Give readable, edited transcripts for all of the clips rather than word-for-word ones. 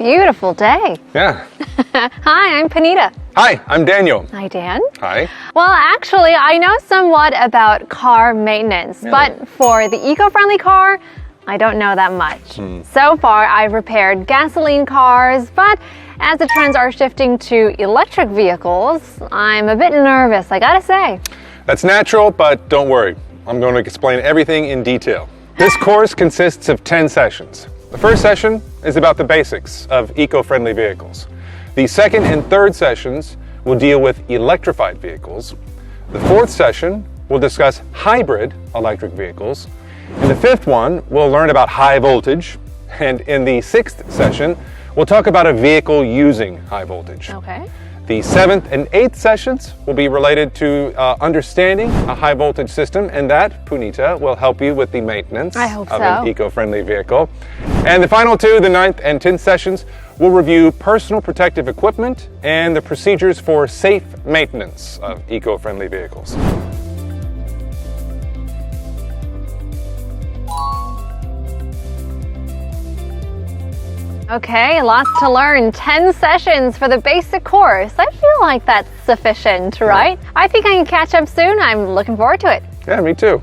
beautiful day. Yeah. Hi, I'm Panita. Hi, I'm Daniel. Hi, Dan. Hi. Well, actually, I know somewhat about car maintenance, but for the eco-friendly car, I don't know that much. So far, I've repaired gasoline cars, but as the trends are shifting to electric vehicles, I'm a bit nervous, I gotta say. That's natural, but don't worry. I'm going to explain everything in detail. This course consists of 10 sessions. The first session is about the basics of eco-friendly vehicles. The second and third sessions will deal with electrified vehicles. The fourth session will discuss hybrid electric vehicles. In the fifth one, we'll learn about high voltage. And in the sixth session, we'll talk about a vehicle using high voltage. Okay. The seventh and eighth sessions will be related to understanding a high voltage system, and that, Punita, will help you with the maintenance of an eco-friendly vehicle. And the final two, the ninth and 10th sessions, will review personal protective equipment and the procedures for safe maintenance of eco-friendly vehicles. Okay, lots to learn. 10 sessions for the basic course. I feel like that's sufficient, right? I think I can catch up soon. I'm looking forward to it. Yeah, me too.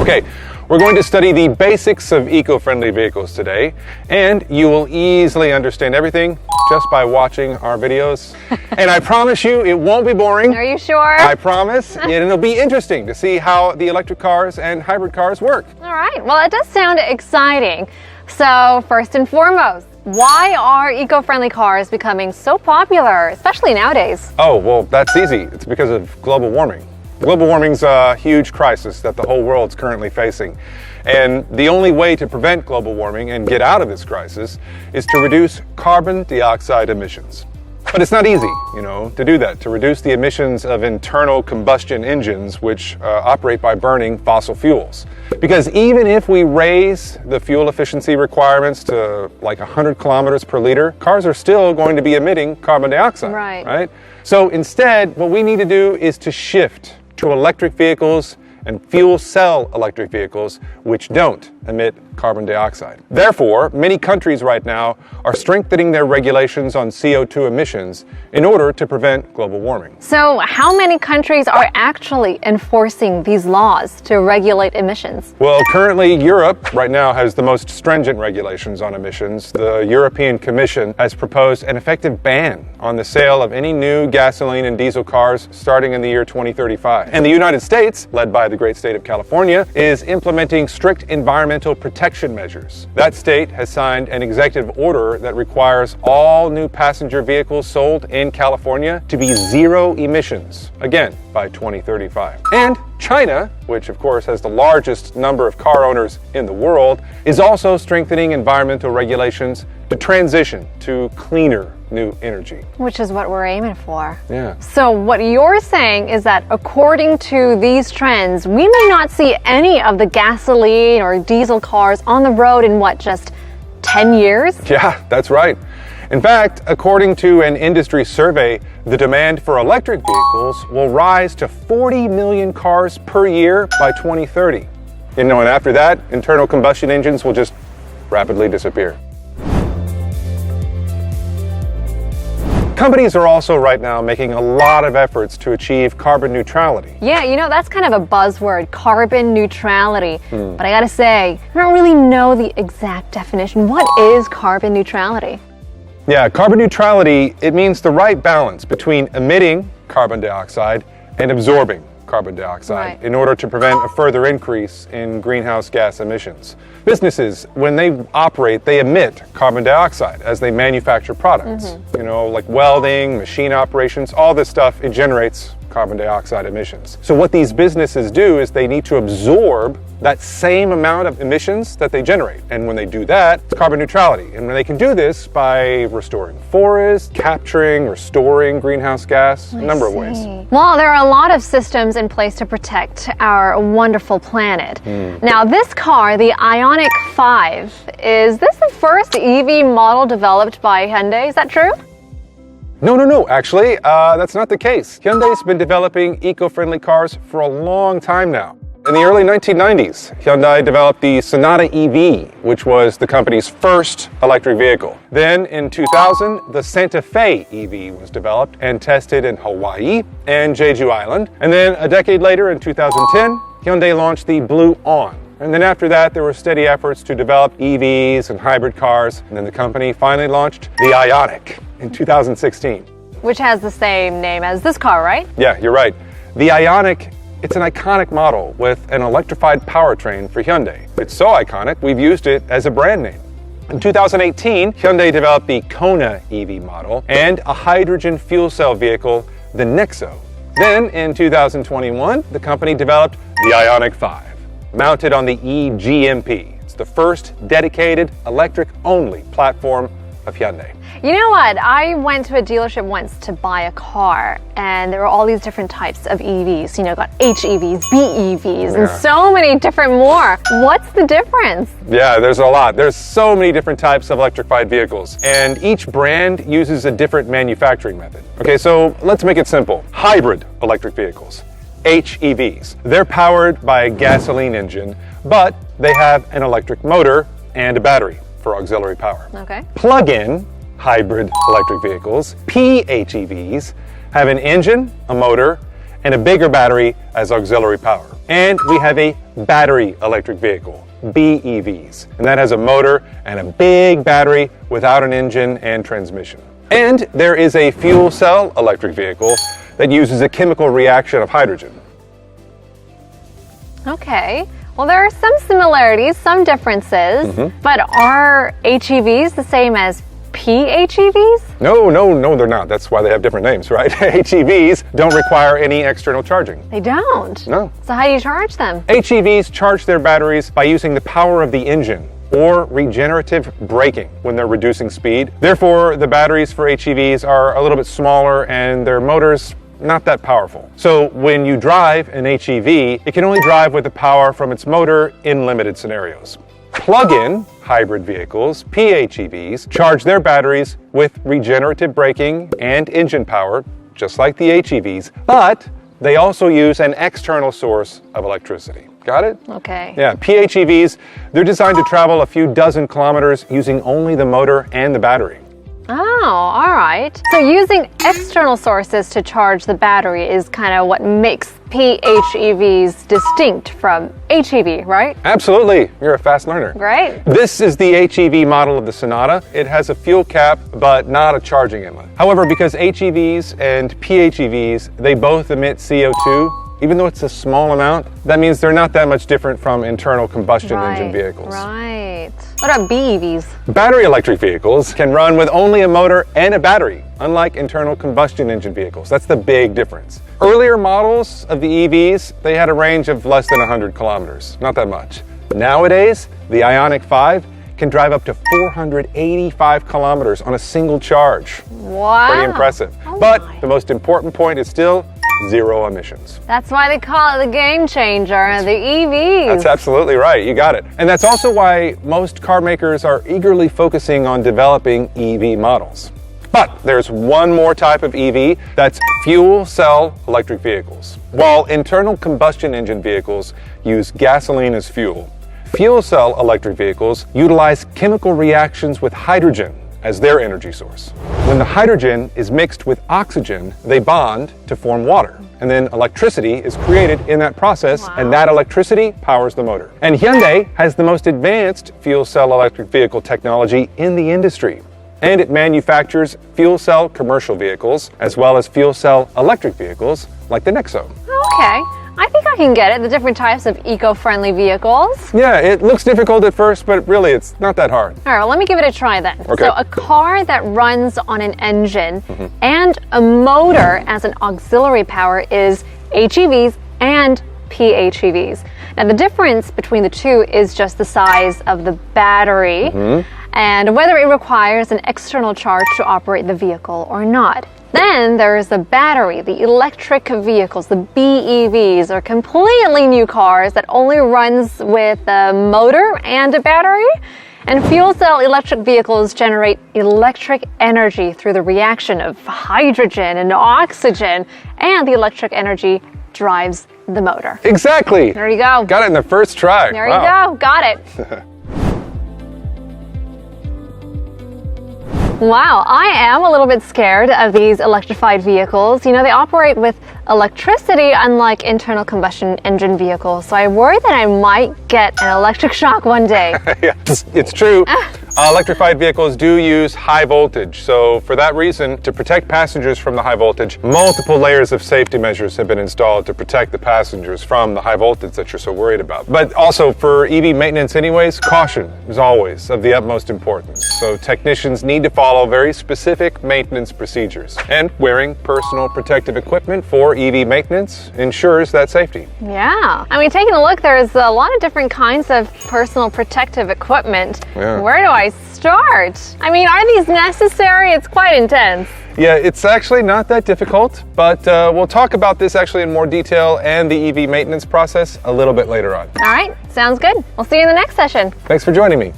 Okay, we're going to study the basics of eco-friendly vehicles today, and you will easily understand everything just by watching our videos. And I promise you, it won't be boring. Are you sure? I promise. And it'll be interesting to see how the electric cars and hybrid cars work. All right. Well, it does sound exciting. So, first and foremost, why are eco-friendly cars becoming so popular, especially nowadays? Oh, well, that's easy. It's because of global warming. Global warming's a huge crisis that the whole world's currently facing. And the only way to prevent global warming and get out of this crisis is to reduce carbon dioxide emissions. But it's not easy, to do that, to reduce the emissions of internal combustion engines, which operate by burning fossil fuels. Because even if we raise the fuel efficiency requirements to like 100 kilometers per liter, cars are still going to be emitting carbon dioxide. Right? So instead, what we need to do is to shift to electric vehicles and fuel cell electric vehicles which don't emit carbon dioxide. Therefore, many countries right now are strengthening their regulations on CO2 emissions in order to prevent global warming. So, how many countries are actually enforcing these laws to regulate emissions? Well, currently Europe right now has the most stringent regulations on emissions. The European Commission has proposed an effective ban on the sale of any new gasoline and diesel cars starting in the year 2035. And the United States, led by the great state of California, is implementing strict environmental protection measures. That state has signed an executive order that requires all new passenger vehicles sold in California to be zero emissions, again, by 2035. And China, which of course has the largest number of car owners in the world, is also strengthening environmental regulations to transition to cleaner new energy. Which is what we're aiming for. Yeah. So what you're saying is that according to these trends, we may not see any of the gasoline or diesel cars on the road in just 10 years? Yeah, that's right. In fact, according to an industry survey, the demand for electric vehicles will rise to 40 million cars per year by 2030. And after that, internal combustion engines will just rapidly disappear. Companies are also right now making a lot of efforts to achieve carbon neutrality. Yeah, that's kind of a buzzword, carbon neutrality. But I gotta say, I don't really know the exact definition. What is carbon neutrality? Yeah, carbon neutrality, it means the right balance between emitting carbon dioxide and absorbing carbon dioxide in order to prevent a further increase in greenhouse gas emissions. Businesses, when they operate, they emit carbon dioxide as they manufacture products. Like welding, machine operations, all this stuff, it generates carbon dioxide emissions. So what these businesses do is they need to absorb that same amount of emissions that they generate. And when they do that, it's carbon neutrality. And when they can do this by restoring forests, capturing, restoring greenhouse gas, a number of ways. Well, there are a lot of systems in place to protect our wonderful planet. Now, this car, the Ioniq 5, is this the first EV model developed by Hyundai? Is that true? No, actually, that's not the case. Hyundai's been developing eco-friendly cars for a long time now. In the early 1990s, Hyundai developed the Sonata EV, which was the company's first electric vehicle. Then in 2000, the Santa Fe EV was developed and tested in Hawaii and Jeju Island. And then a decade later, in 2010, Hyundai launched the Blue On. And then after that, there were steady efforts to develop EVs and hybrid cars. And then the company finally launched the Ioniq in 2016. Which has the same name as this car, right? Yeah, you're right. The Ioniq, it's an iconic model with an electrified powertrain for Hyundai. It's so iconic, we've used it as a brand name. In 2018, Hyundai developed the Kona EV model and a hydrogen fuel cell vehicle, the Nexo. Then in 2021, the company developed the Ioniq 5. Mounted on the eGMP. It's the first dedicated electric-only platform of Hyundai. You know what? I went to a dealership once to buy a car, and there were all these different types of EVs. You know, got HEVs, BEVs, and so many different more. What's the difference? Yeah, there's a lot. There's so many different types of electrified vehicles, and each brand uses a different manufacturing method. Okay, so let's make it simple. Hybrid electric vehicles. HEVs. They're powered by a gasoline engine, but they have an electric motor and a battery for auxiliary power. Okay. Plug-in hybrid electric vehicles, PHEVs, have an engine, a motor, and a bigger battery as auxiliary power. And we have a battery electric vehicle, BEVs, and that has a motor and a big battery without an engine and transmission. And there is a fuel cell electric vehicle that uses a chemical reaction of hydrogen. Okay. Well, there are some similarities, some differences, but are HEVs the same as PHEVs? No, they're not. That's why they have different names, right? HEVs don't require any external charging. They don't? No. So how do you charge them? HEVs charge their batteries by using the power of the engine or regenerative braking when they're reducing speed. Therefore, the batteries for HEVs are a little bit smaller and their motors not that powerful. So when you drive an HEV, it can only drive with the power from its motor in limited scenarios. Plug-in hybrid vehicles, PHEVs, charge their batteries with regenerative braking and engine power, just like the HEVs, but they also use an external source of electricity. Got it? Okay. Yeah, PHEVs, they're designed to travel a few dozen kilometers using only the motor and the battery. Oh, all right. So using external sources to charge the battery is kind of what makes PHEVs distinct from HEV, right? Absolutely. You're a fast learner. Great. This is the HEV model of the Sonata. It has a fuel cap, but not a charging inlet. However, because HEVs and PHEVs, they both emit CO2, even though it's a small amount, that means they're not that much different from internal combustion engine vehicles. Right. What about BEVs? Battery electric vehicles can run with only a motor and a battery, unlike internal combustion engine vehicles. That's the big difference. Earlier models of the EVs, they had a range of less than 100 kilometers, not that much. Nowadays, the Ioniq 5 can drive up to 485 kilometers on a single charge. Wow. Pretty impressive. But the most important point is still zero emissions. That's why they call it the game changer, the EVs. That's absolutely right. You got it. And that's also why most car makers are eagerly focusing on developing EV models. But there's one more type of EV, that's fuel cell electric vehicles. While internal combustion engine vehicles use gasoline as fuel, fuel cell electric vehicles utilize chemical reactions with hydrogen as their energy source. When the hydrogen is mixed with oxygen, they bond to form water. And then electricity is created in that process, and that electricity powers the motor. And Hyundai has the most advanced fuel cell electric vehicle technology in the industry. And it manufactures fuel cell commercial vehicles, as well as fuel cell electric vehicles, like the Nexo. Okay. I think I can get it, the different types of eco-friendly vehicles. Yeah, it looks difficult at first, but really it's not that hard. All right, well, let me give it a try then. Okay. So a car that runs on an engine and a motor as an auxiliary power is HEVs and PHEVs. Now the difference between the two is just the size of the battery and whether it requires an external charge to operate the vehicle or not. Then there's the battery, the electric vehicles, the BEVs are completely new cars that only runs with a motor and a battery. And fuel cell electric vehicles generate electric energy through the reaction of hydrogen and oxygen, and the electric energy drives the motor. Exactly. There you go. Got it in the first try. There you go. Got it. Wow, I am a little bit scared of these electrified vehicles. You know, they operate with electricity unlike internal combustion engine vehicles. So I worry that I might get an electric shock one day. Yeah, it's true. Electrified vehicles do use high voltage. So for that reason, to protect passengers from the high voltage, multiple layers of safety measures have been installed to protect the passengers from the high voltage that you're so worried about. But also for EV maintenance anyways, caution is always of the utmost importance. So technicians need to follow very specific maintenance procedures. And wearing personal protective equipment for EV maintenance ensures that safety. Yeah. I mean, taking a look, there's a lot of different kinds of personal protective equipment. Yeah. Where do I start? I mean, are these necessary? It's quite intense. Yeah, it's actually not that difficult, but we'll talk about this actually in more detail and the EV maintenance process a little bit later on. All right, sounds good. We'll see you in the next session. Thanks for joining me.